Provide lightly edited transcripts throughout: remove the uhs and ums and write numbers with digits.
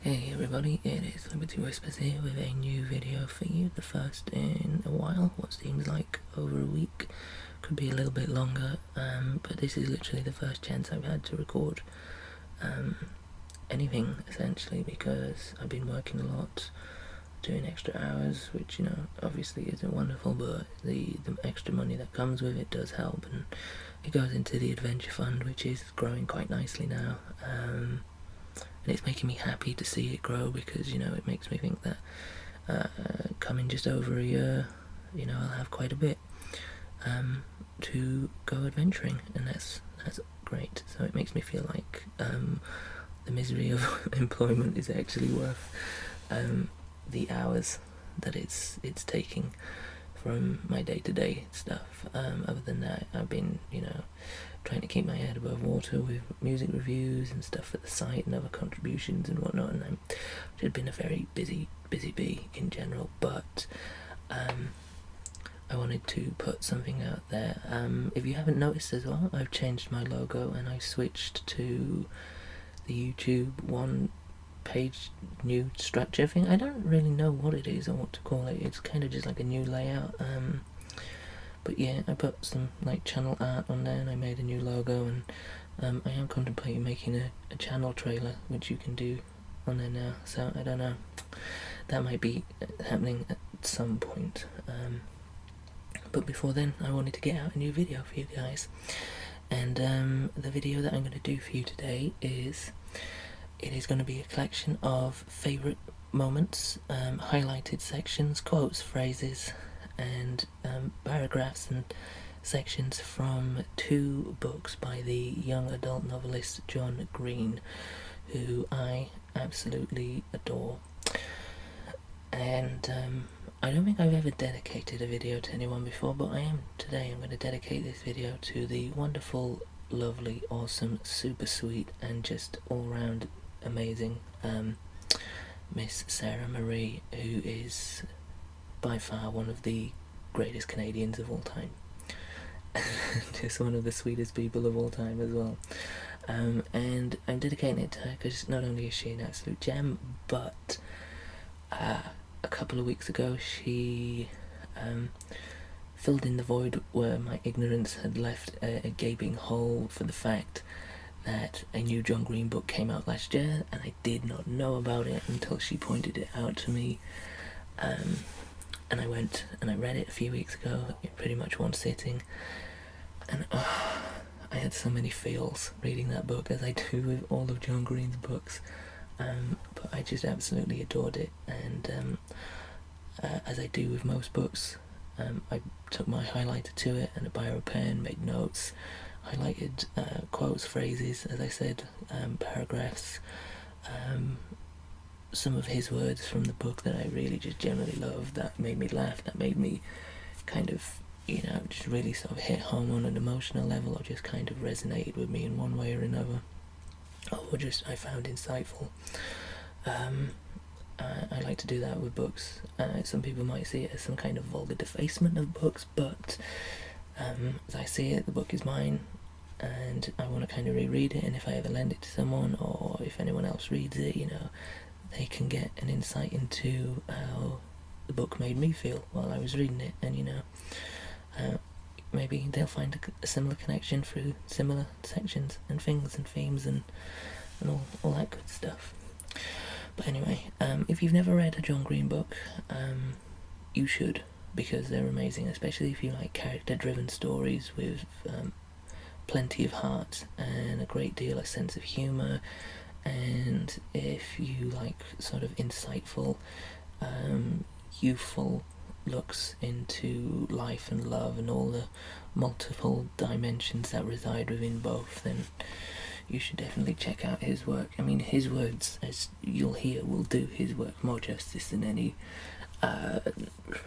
Hey everybody, it is Liberty Whispers here with a new video for you, the first in a while, what seems like over a week, could be a little bit longer, but this is literally the first chance I've had to record anything essentially, because I've been working a lot, doing extra hours, which, you know, obviously isn't wonderful, but the extra money that comes with it does help, and it goes into the adventure fund, which is growing quite nicely now. And it's making me happy to see it grow, because, you know, it makes me think that coming just over a year, you know, I'll have quite a bit to go adventuring, and that's great. So it makes me feel like the misery of employment is actually worth the hours that it's taking from my day-to-day stuff. Other than that, I've been, you know, trying to keep my head above water with music reviews and stuff for the site and other contributions and whatnot, and I've just been a very busy bee in general, but I wanted to put something out there. If you haven't noticed as well, I've changed my logo and I switched to the YouTube one page new structure thing. I don't really know what it is or what to call it. It's kind of just like a new layout. But yeah, I put some like channel art on there and I made a new logo, and I am contemplating making a channel trailer, which you can do on there now. So I don't know. That might be happening at some point. But before then, I wanted to get out a new video for you guys. And the video that I'm going to do for you today is, it is going to be a collection of favourite moments, highlighted sections, quotes, phrases, and paragraphs and sections from two books by the young adult novelist John Green, who I absolutely adore. And I don't think I've ever dedicated a video to anyone before, but I am today. I'm going to dedicate this video to the wonderful, lovely, awesome, super sweet, and just all-round amazing Miss Sarah Marie, who is by far one of the greatest Canadians of all time. Just one of the sweetest people of all time as well. And I'm dedicating it to her because not only is she an absolute gem, but a couple of weeks ago she filled in the void where my ignorance had left a gaping hole for the fact that a new John Green book came out last year, and I did not know about it until she pointed it out to me. And I went and I read it a few weeks ago, in pretty much one sitting, and I had so many feels reading that book, as I do with all of John Green's books. But I just absolutely adored it, and as I do with most books, I took my highlighter to it and a biro pen, made notes, highlighted quotes, phrases, as I said, paragraphs, some of his words from the book that I really just generally loved, that made me laugh, that made me kind of, you know, just really sort of hit home on an emotional level, or just kind of resonated with me in one way or another, or just I found insightful. I like to do that with books. Some people might see it as some kind of vulgar defacement of books, but as I see it, the book is mine, and I want to kind of reread it, and if I ever lend it to someone, or if anyone else reads it, you know, they can get an insight into how the book made me feel while I was reading it, and, you know, maybe they'll find a similar connection through similar sections and things and themes and all that good stuff. But anyway, if you've never read a John Green book, you should, because they're amazing, especially if you like character-driven stories with plenty of heart and a great deal of sense of humour, and if you like sort of insightful, youthful looks into life and love and all the multiple dimensions that reside within both, then you should definitely check out his work. I mean, his words, as you'll hear, will do his work more justice than any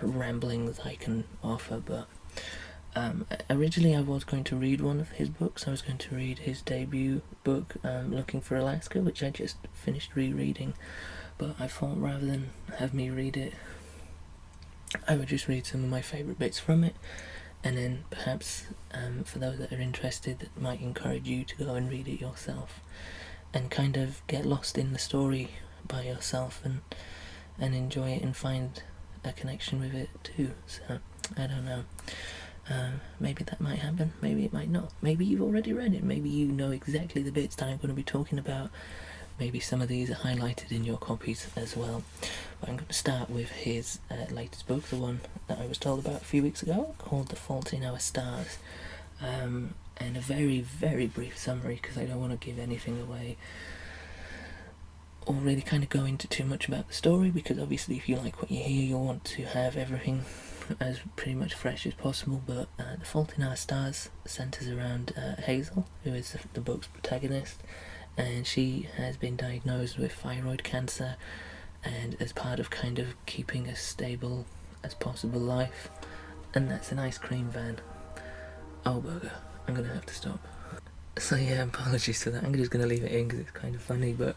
ramblings I can offer, but originally I was going to read one of his books. I was going to read his debut book, Looking for Alaska, which I just finished rereading, but I thought rather than have me read it, I would just read some of my favourite bits from it, and then perhaps for those that are interested, that might encourage you to go and read it yourself and kind of get lost in the story by yourself and enjoy it and find a connection with it too. So I don't know. Maybe that might happen, maybe it might not. Maybe you've already read it, maybe you know exactly the bits that I'm going to be talking about. Maybe some of these are highlighted in your copies as well. But I'm going to start with his latest book, the one that I was told about a few weeks ago, called The Fault in Our Stars. And a very, very brief summary, because I don't want to give anything away or really kind of go into too much about the story, because obviously if you like what you hear, you'll want to have everything as pretty much fresh as possible. But The Fault in Our Stars centres around Hazel, who is the book's protagonist, and she has been diagnosed with thyroid cancer, and as part of kind of keeping as stable as possible life, and that's an ice cream van. Oh bugger, I'm gonna have to stop. So yeah, apologies for that. I'm just gonna leave it in because it's kind of funny, but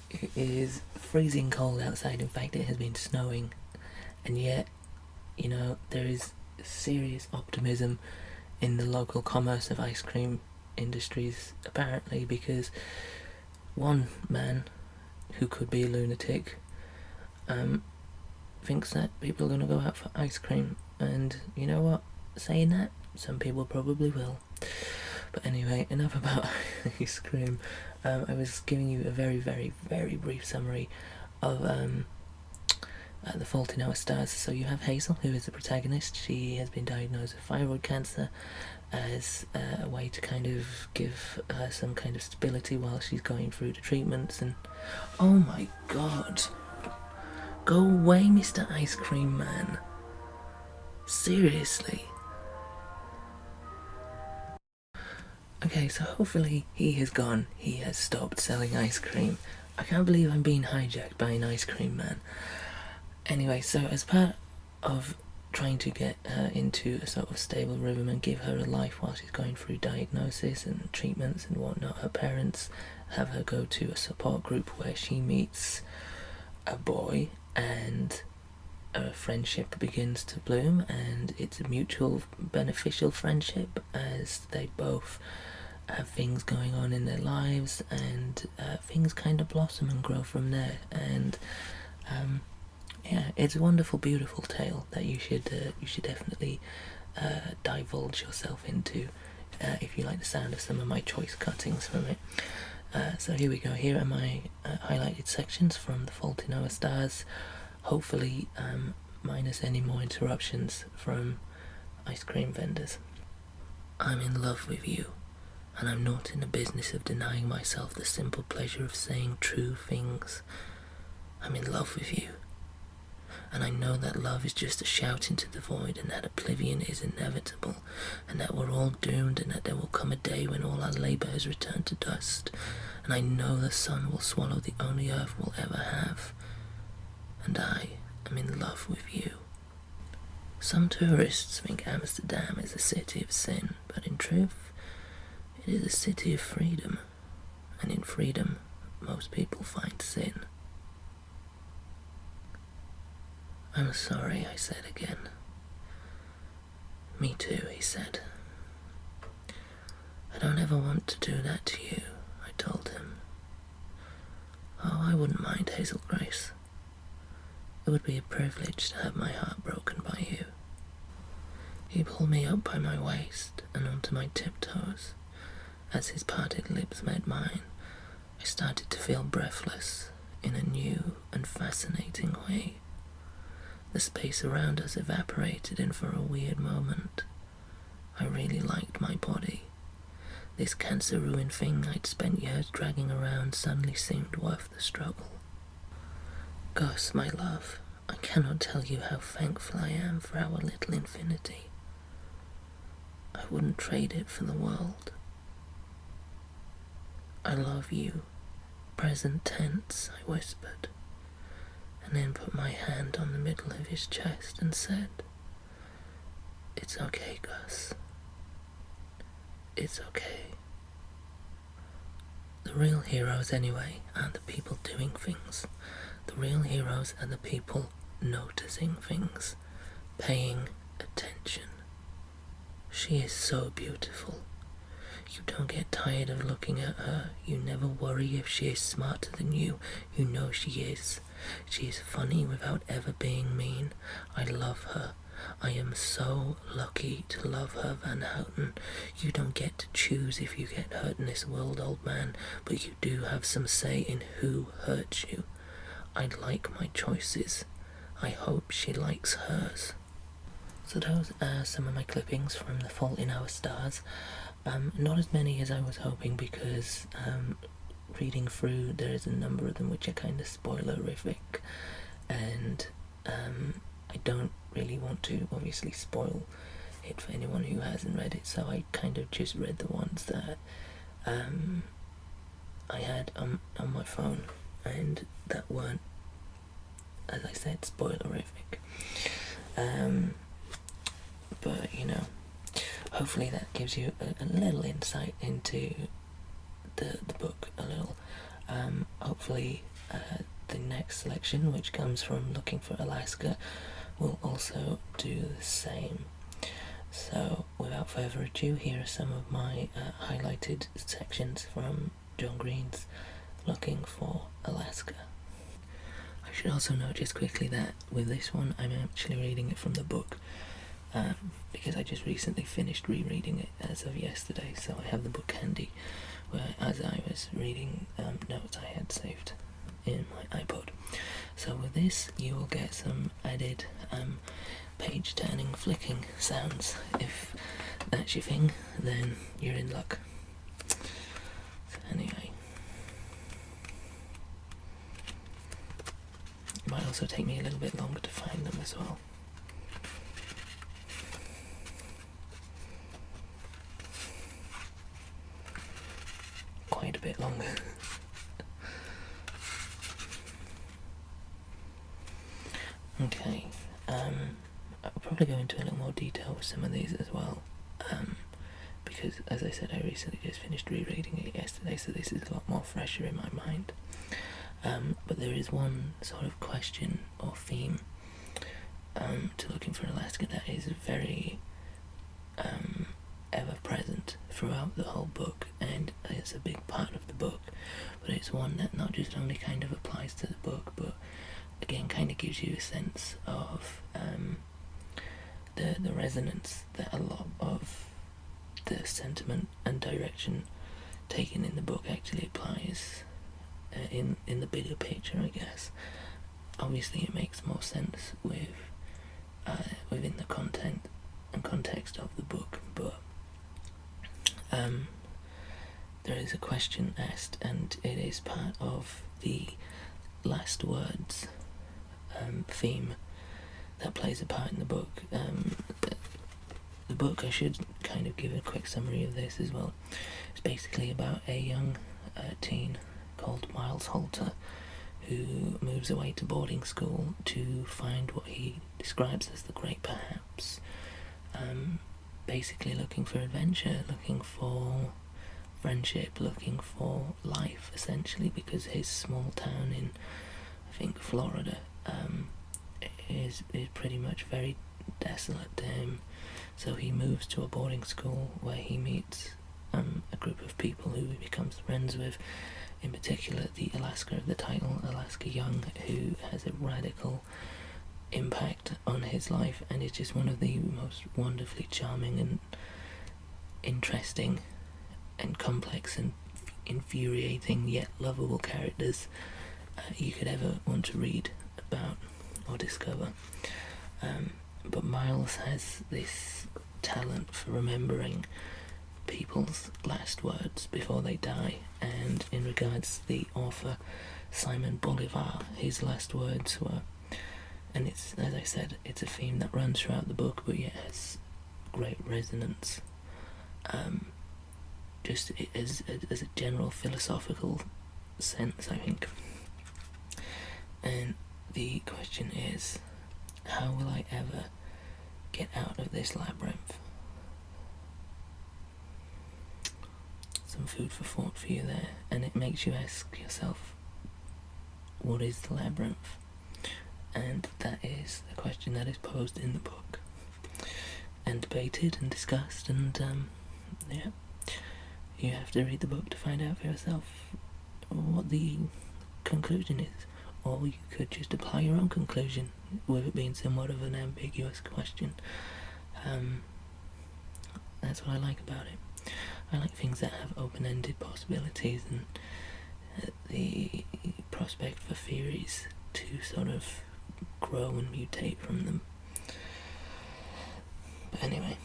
it is freezing cold outside. In fact, it has been snowing, and yet, you know, there is serious optimism in the local commerce of ice cream industries, apparently, because one man, who could be a lunatic, thinks that people are going to go out for ice cream, and you know what, saying that, some people probably will. But anyway, enough about ice cream. I was giving you a very, very, very brief summary of The Fault in Our Stars. So you have Hazel, who is the protagonist. She has been diagnosed with thyroid cancer as a way to kind of give her some kind of stability while she's going through the treatments. And oh my god, go away, Mr. Ice Cream Man, seriously. Okay, so hopefully he has gone, he has stopped selling ice cream. I can't believe I'm being hijacked by an ice cream man. Anyway, so as part of trying to get her into a sort of stable rhythm and give her a life while she's going through diagnosis and treatments and whatnot, her parents have her go to a support group where she meets a boy, and a friendship begins to bloom, and it's a mutual beneficial friendship as they both have things going on in their lives, and things kind of blossom and grow from there. And yeah, it's a wonderful, beautiful tale that you should definitely divulge yourself into if you like the sound of some of my choice cuttings from it. So here we go. Here are my highlighted sections from The Fault in Our Stars. Hopefully, minus any more interruptions from ice cream vendors. I'm in love with you, and I'm not in the business of denying myself the simple pleasure of saying true things. I'm in love with you, and I know that love is just a shout into the void, and that oblivion is inevitable, and that we're all doomed, and that there will come a day when all our labour has returned to dust, and I know the sun will swallow the only earth we'll ever have, and I am in love with you. Some tourists think Amsterdam is a city of sin, but in truth, it is a city of freedom, and in freedom, most people find sin. I'm sorry, I said again. Me too, he said. I don't ever want to do that to you, I told him. Oh, I wouldn't mind, Hazel Grace. It would be a privilege to have my heart broken by you. He pulled me up by my waist and onto my tiptoes. As his parted lips met mine, I started to feel breathless in a new and fascinating way. The space around us evaporated, and for a weird moment, I really liked my body. This cancer-ruined thing I'd spent years dragging around suddenly seemed worth the struggle. Gus, my love, I cannot tell you how thankful I am for our little infinity. I wouldn't trade it for the world. I love you, present tense, I whispered, and then put my hand on the middle of his chest and said, It's okay, Gus. It's okay. The real heroes, anyway, aren't the people doing things. The real heroes are the people noticing things, paying attention. She is so beautiful. You don't get tired of looking at her. You never worry if she is smarter than you. You know she is. She is funny without ever being mean. I love her. I am so lucky to love her, Van Houten. You don't get to choose if you get hurt in this world, old man, but you do have some say in who hurts you. I like my choices. I hope she likes hers. So those are some of my clippings from The Fault in Our Stars. Not as many as I was hoping, because reading through, there is a number of them which are kind of spoilerific, and I don't really want to obviously spoil it for anyone who hasn't read it, so I kind of just read the ones that I had on my phone, and that weren't, as I said, spoilerific. But you know, hopefully that gives you a little insight into the book a little. Hopefully the next selection, which comes from Looking for Alaska, will also do the same. So without further ado, here are some of my highlighted sections from John Green's Looking for Alaska. I should also note just quickly that with this one I'm actually reading it from the book, because I just recently finished rereading it as of yesterday, so I have the book handy, where as I was reading notes I had saved in my iPod. So with this you will get some added page turning flicking sounds. If that's your thing, then you're in luck. So anyway, it might also take me a little bit longer to find them as well. Quite a bit longer. Okay, I'll probably go into a little more detail with some of these as well, because as I said, I recently just finished rereading it yesterday, so this is a lot more fresher in my mind. But there is one sort of question or theme to Looking for Alaska that is very ever present throughout the whole book, and it's a big part of the book, but it's one that not just only kind of applies to the book, but again kind of gives you a sense of the resonance that a lot of the sentiment and direction taken in the book actually applies in the bigger picture, I guess. Obviously it makes more sense within the content and context of the book, but there is a question asked, and it is part of the last words theme that plays a part in the book. The book, I should kind of give a quick summary of this as well. It's basically about a young teen called Miles Holter, who moves away to boarding school to find what he describes as the Great Perhaps. Basically looking for adventure, looking for friendship, looking for life, essentially, because his small town in, I think, Florida, is pretty much very desolate to him. So he moves to a boarding school where he meets a group of people who he becomes friends with, in particular the Alaska of the title, Alaska Young, who has a radical impact on his life and is just one of the most wonderfully charming and interesting and complex and infuriating yet lovable characters you could ever want to read about or discover. But Miles has this talent for remembering people's last words before they die, and in regards to the author Simon Bolivar, his last words were, and it's, as I said, it's a theme that runs throughout the book, but yet has great resonance, just as a general philosophical sense, I think. And the question is, how will I ever get out of this labyrinth? Some food for thought for you there, and it makes you ask yourself, what is the labyrinth? And that is the question that is posed in the book, and debated and discussed, and yeah. You have to read the book to find out for yourself what the conclusion is, or you could just apply your own conclusion with it being somewhat of an ambiguous question. That's what I like about it. I like things that have open-ended possibilities and the prospect for theories to sort of grow and mutate from them. But anyway,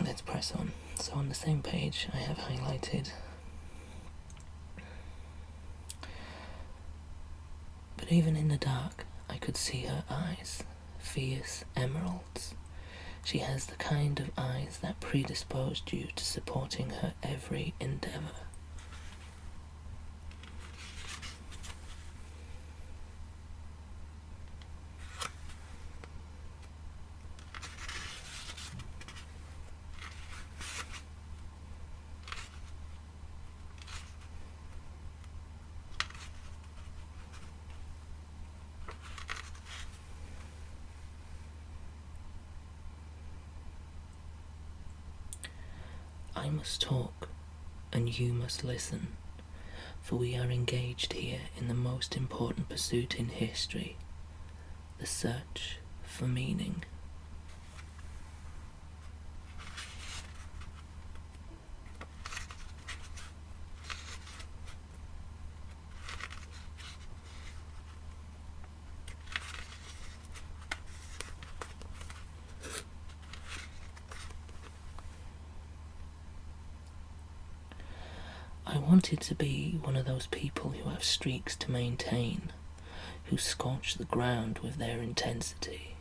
let's press on. So on the same page I have highlighted, but even in the dark I could see her eyes, fierce emeralds. She has the kind of eyes that predisposed you to supporting her every endeavour. I must talk, and you must listen, for we are engaged here in the most important pursuit in history, the search for meaning. I wanted to be one of those people who have streaks to maintain, who scorch the ground with their intensity.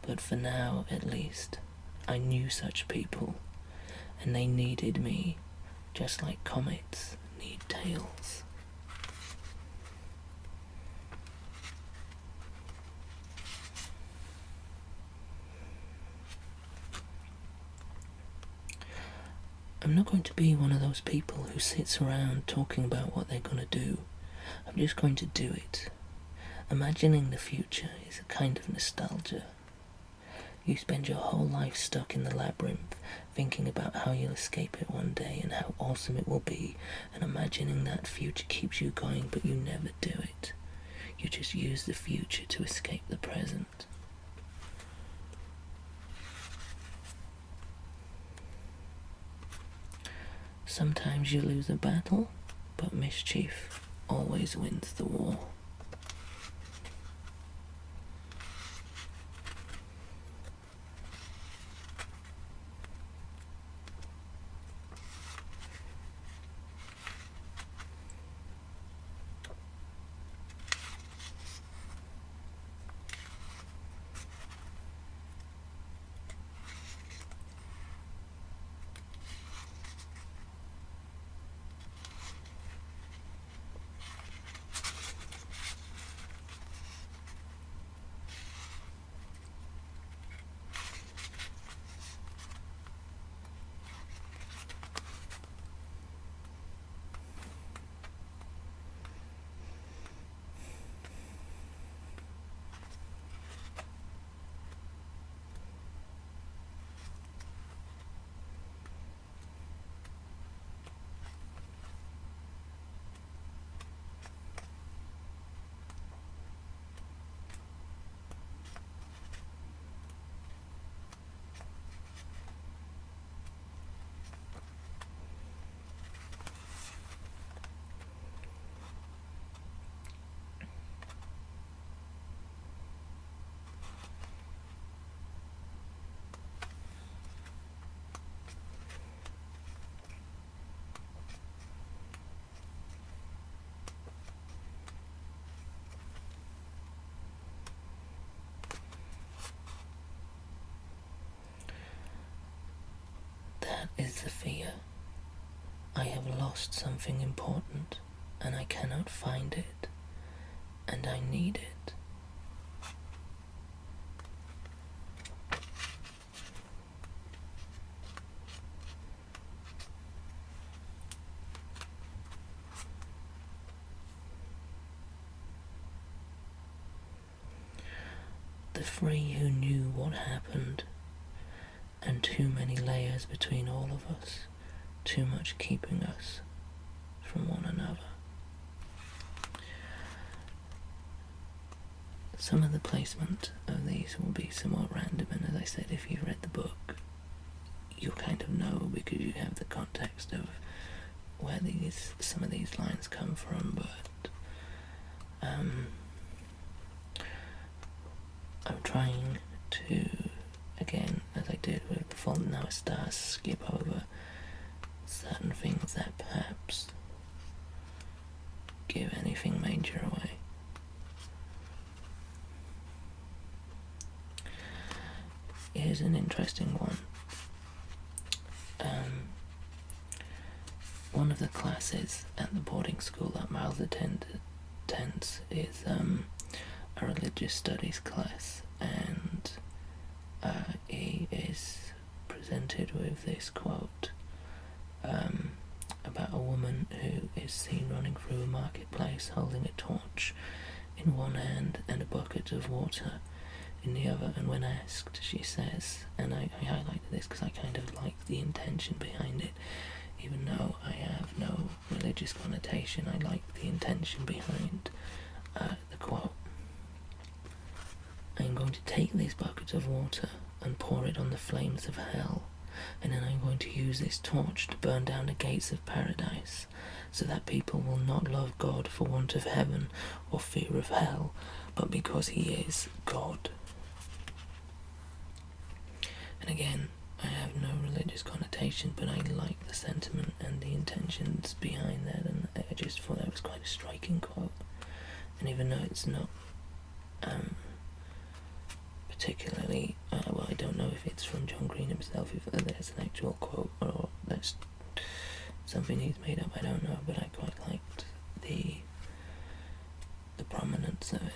But for now, at least, I knew such people, and they needed me, just like comets need tails. I'm not going to be one of those people who sits around talking about what they're going to do. I'm just going to do it. Imagining the future is a kind of nostalgia. You spend your whole life stuck in the labyrinth, thinking about how you'll escape it one day and how awesome it will be, and imagining that future keeps you going, but you never do it. You just use the future to escape the present. Sometimes you lose a battle, but mischief always wins the war. That is the fear. I have lost something important, and I cannot find it, and I need it. The three who knew what happened, and too many layers between all of us, too much keeping us from one another. Some of the placement of these will be somewhat random, and as I said, if you've read the book, you'll kind of know because you have the context of where some of these lines come from, but I'm trying to, again, as I did with The Fault in Our Stars, skip over certain things that perhaps give anything major away. Here's an interesting one. One of the classes at the boarding school that Miles attends is a religious studies class, and he is presented with this quote about a woman who is seen running through a marketplace holding a torch in one hand and a bucket of water in the other, and when asked, she says, and I highlighted this because I kind of like the intention behind it, even though I have no religious connotation, I like the intention behind the quote. I am going to take this bucket of water and pour it on the flames of hell, and then I'm going to use this torch to burn down the gates of paradise, so that people will not love God for want of heaven or fear of hell, but because he is God. And again, I have no religious connotation, but I like the sentiment and the intentions behind that, and I just thought that was quite a striking quote. And even though it's not particularly, well, I don't know if it's from John Green himself, if there's an actual quote, or that's something he's made up, I don't know, but I quite liked the prominence of it.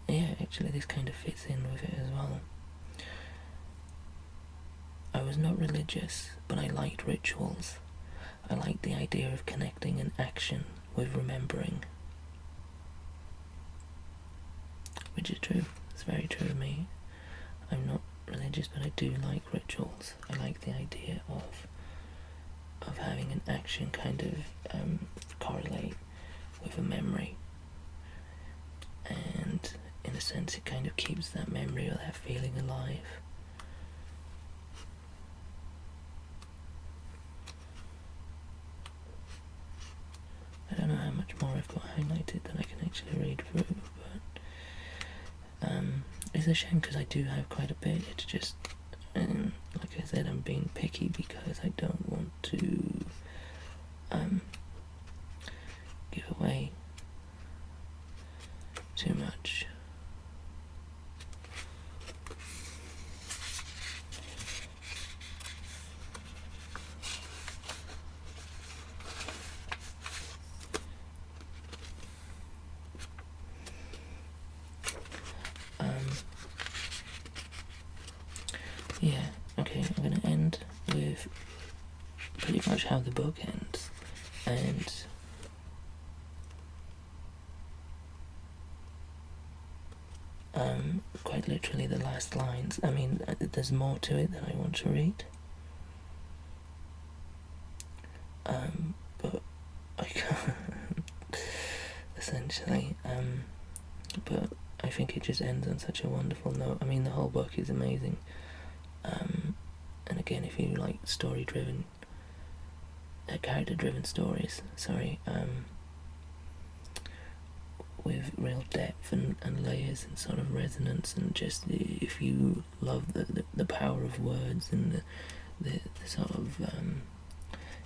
Yeah, actually this kind of fits in with it as well. I was not religious, but I liked rituals. I liked the idea of connecting an action with remembering. Which is true, it's very true of me. I'm not religious, but I do like rituals. I like the idea of having an action kind of correlate with a memory. And in a sense it kind of keeps that memory or that feeling alive. I don't know how much more I've got highlighted that I can actually read through, but it's a shame because I do have quite a bit. It's just, like I said, I'm being picky because I don't want to give away too much. Yeah, okay, I'm going to end with pretty much how the book ends, and quite literally the last lines. I mean, there's more to it that I want to read, but I can't, essentially, but I think it just ends on such a wonderful note. I mean, the whole book is amazing, and again, if you like story-driven, character-driven stories, with real depth and layers and sort of resonance, and just if you love the power of words and the sort of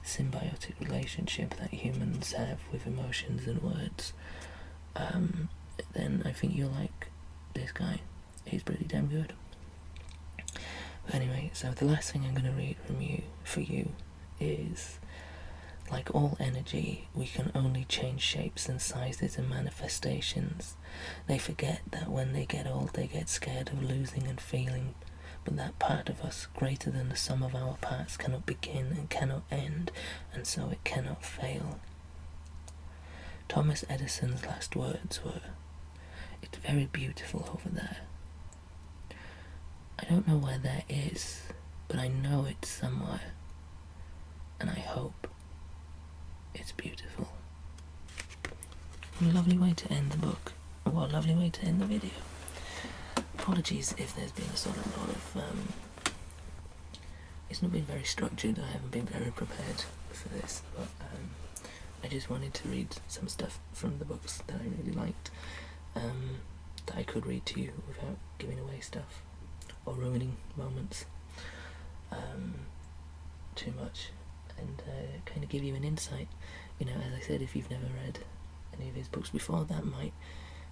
symbiotic relationship that humans have with emotions and words, then I think you'll like this guy. He's pretty damn good. But anyway, so the last thing I'm going to read for you is, like all energy, we can only change shapes and sizes and manifestations. They forget that when they get old, they get scared of losing and feeling, but that part of us, greater than the sum of our parts, cannot begin and cannot end, and so it cannot fail. Thomas Edison's last words were, "It's very beautiful over there." I don't know where that is, but I know it's somewhere, and I hope it's beautiful. What a lovely way to end the book. What a lovely way to end the video. Apologies if there's been a sort of lot of, it's not been very structured, I haven't been very prepared for this, but I just wanted to read some stuff from the books that I really liked, that I could read to you without giving away stuff or ruining moments too much, and kind of give you an insight. You know, as I said, if you've never read any of his books before, that might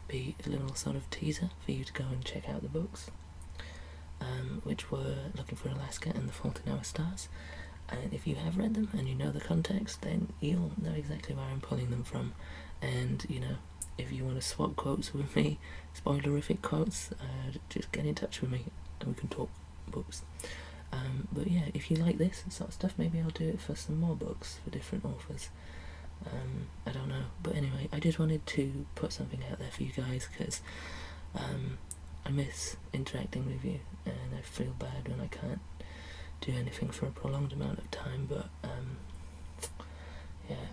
be a little sort of teaser for you to go and check out the books, which were Looking for Alaska and The Fault in Our Stars. And if you have read them and you know the context, then you'll know exactly where I'm pulling them from. And, you know, if you want to swap quotes with me, spoilerific quotes, just get in touch with me and we can talk books. But yeah, if you like this sort of stuff, maybe I'll do it for some more books for different authors. I don't know, but anyway, I just wanted to put something out there for you guys, because I miss interacting with you, and I feel bad when I can't do anything for a prolonged amount of time, but yeah,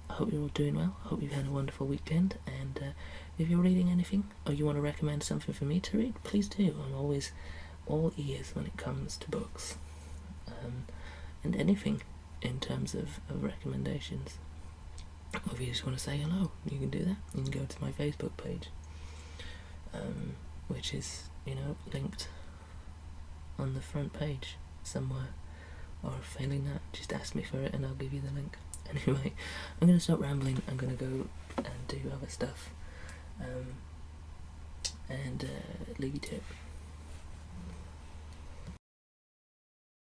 I hope you're all doing well. I hope you've had a wonderful weekend, and if you're reading anything, or you want to recommend something for me to read, please do. I'm always all ears when it comes to books, and anything in terms of recommendations. Or if you just want to say hello, you can do that. You can go to my Facebook page, which is, you know, linked on the front page somewhere, or failing that, just ask me for it and I'll give you the link. Anyway, I'm going to stop rambling. I'm going to go and do other stuff, and leave you to it.